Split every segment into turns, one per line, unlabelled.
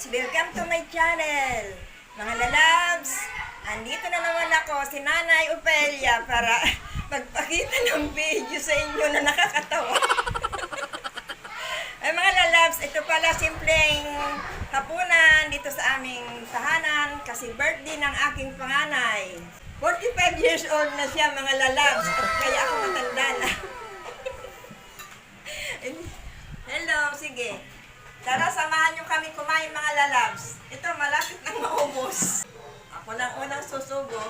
lalabs! Welcome to my channel! Mga lalabs, andito na naman ako, si Nanay Ofelia, para magpakita ng video sa inyo na nakakatawa. Ay mga lalabs, ito pala simpleng hapunan dito sa aming tahanan kasi birthday ng aking panganay. 45 years old na siya mga lalabs, at kaya ako matanda na. Hello, sige. Tara, samahan nyo kami kumain mga lalabs. Ito, malapit nang maubos. Ako lang unang susubo.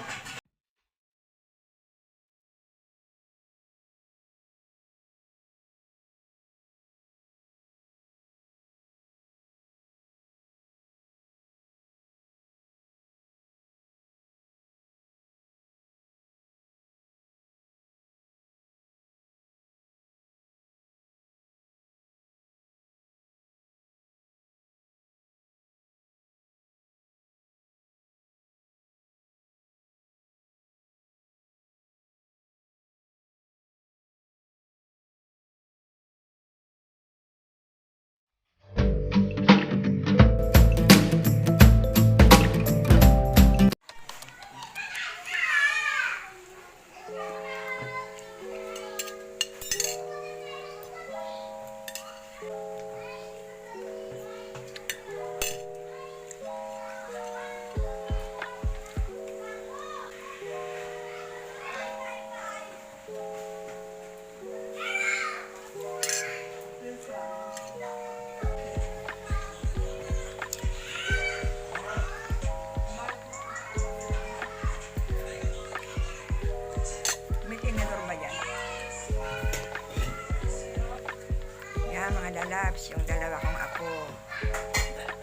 Mga lalabs, yung dalawa kong apo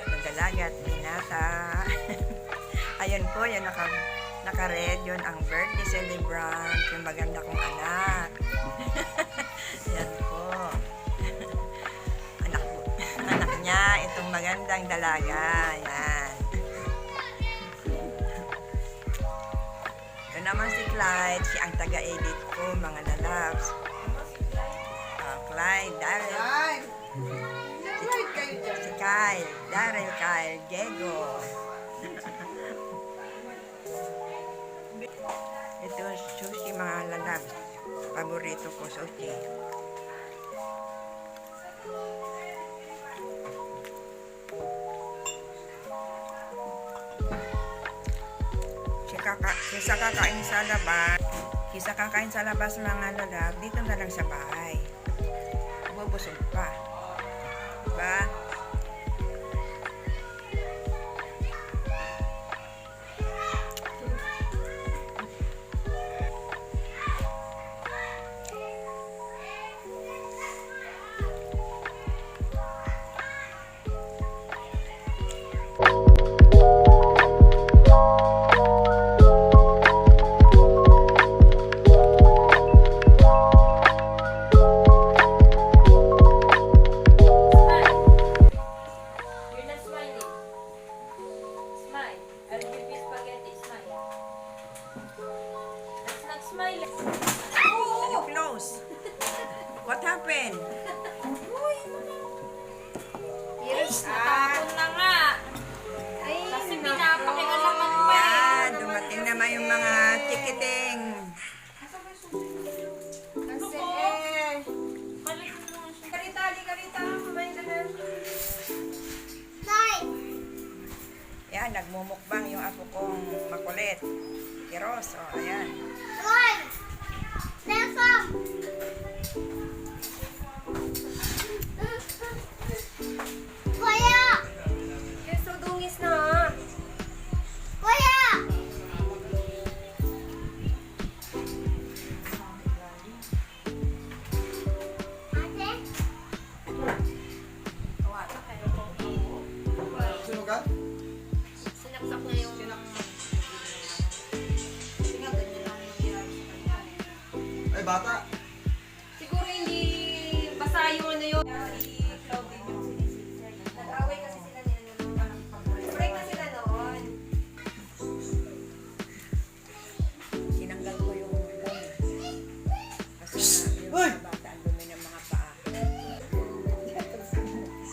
ng dalaga at binata. Ayun po, yun naka-red, yun ang birthday celebrant, yung maganda kong anak. Yan po. Anak niya, itong magandang dalaga. Yan. Ito naman si Clyde, siya ang taga-edit ko, mga lalabs. Clyde, Daryl. Si Kyle, Daryl, Kyle, Diego. Ito, sushi mga lalabs. Paborito ko, sushi. Kisa kakain sa labas. Kisa kakain sa labas mga lalabs, dito na lang sa bahay. Bubusog pa. Diba? What happened?
Yes, natapon na nga. Ay, kasi pinapakialaman pa.
Yan, dumating naman yung mga ticketing.
Kasi karita, kumain ka na.
Yan, nagmumukbang yung apo kong makulit. Kiros, o, ayan.
Yes, so dungis na. Sinaksak na yung...
Ay, bata.
Siguro hindi basa yung ano yun. Nag-away kasi sila ni ano. Break na sila noon.
Sinanggal ko yung kasi yung mga bata ang dumi ng mga paa.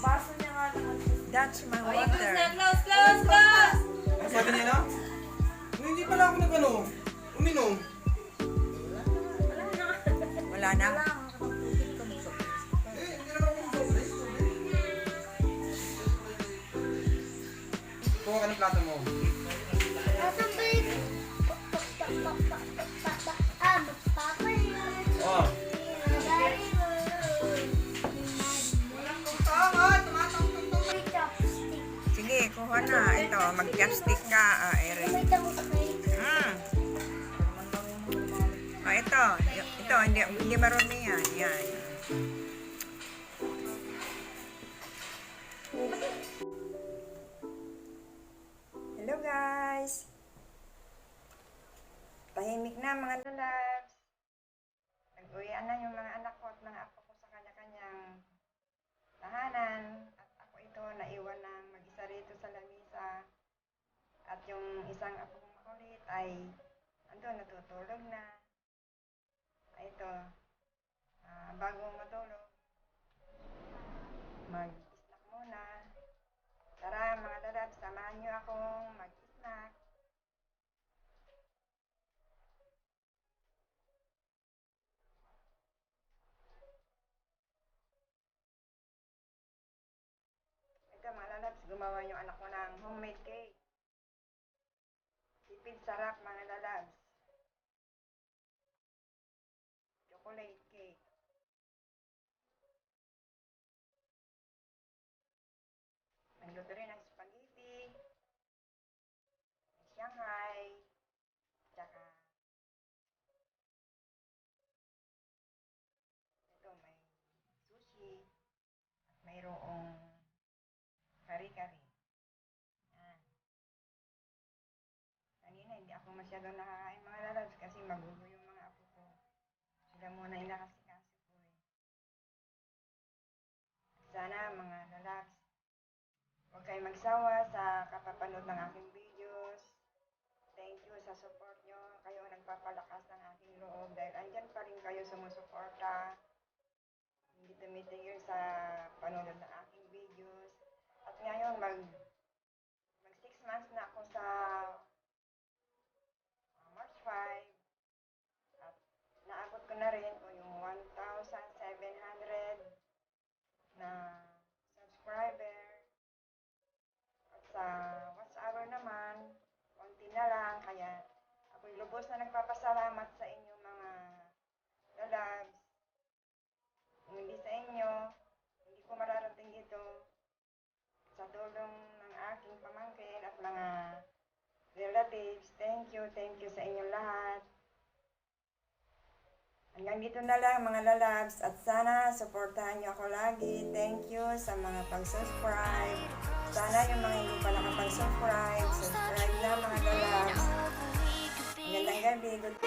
Baso niya nga lang.
That's my
Oh, ikos
water.
na. Close, close, close!
Ang sabi niya na? Hindi pala ako nag-ano, uminom.
Wala na.
Eh, hindi naman ako mag-sobrang. Kuha ka ng plato mo. Oh.
Sige, kuha na. Ito, mag-chopstick ka. Eric. Ito. Ito, hindi marumi yan. Yan. Hello guys. Tahimik na mga lalabs. Nag-uwian na yung mga anak ko at mga apo ko sa kanya-kanyang tahanan. At ako ito naiwan ng mag-isa rito sa lamisa. At yung isang apo kong makulit ay andun natutulog na. Ito, bago matulog, mag-snack muna. Tara mga lalabs, samahan niyo akong mag-snack. Ito mga lalabs, gumawa yung anak ko ng homemade cake. Tipid sarap mga lalabs. Chocolate cake. Nagluto rin ng spaghetti, Shanghai, tsaka ito may sushi, at mayroong kari-kari. Yan. Kanina hindi ako masyado nakakain mga lalabs kasi magulo yung mga apo ko. Sila muna inakasikaso ko eh. Sana mga lalabs, huwag kayong magsawa sa kapapanood ng aking videos. Thank you sa support nyo. Kayo ang nagpapalakas ng aking loob dahil andyan pa rin kayo sumusuporta. Hindi tumitigil sa panonood ng aking videos. At ngayon, mag 6 months na ako sa March 5. At naabot ko na rin kung yung 1,700 na subscriber. At sa watch hour naman, konti na lang. Kaya ako'y lubos na nagpapasalamat sa inyo mga lalabs. Kung hindi sa inyo, hindi ko mararating dito. Sa tulong ng aking pamangkin at mga relatives, thank you sa inyong lahat. Hanggang dito na lang mga lalabs at sana supportahan niyo ako lagi. Thank you sa mga pag-subscribe. Sana yung mga hindi pa nakapag-subscribe, subscribe na mga lalabs. Magandang gabi. Good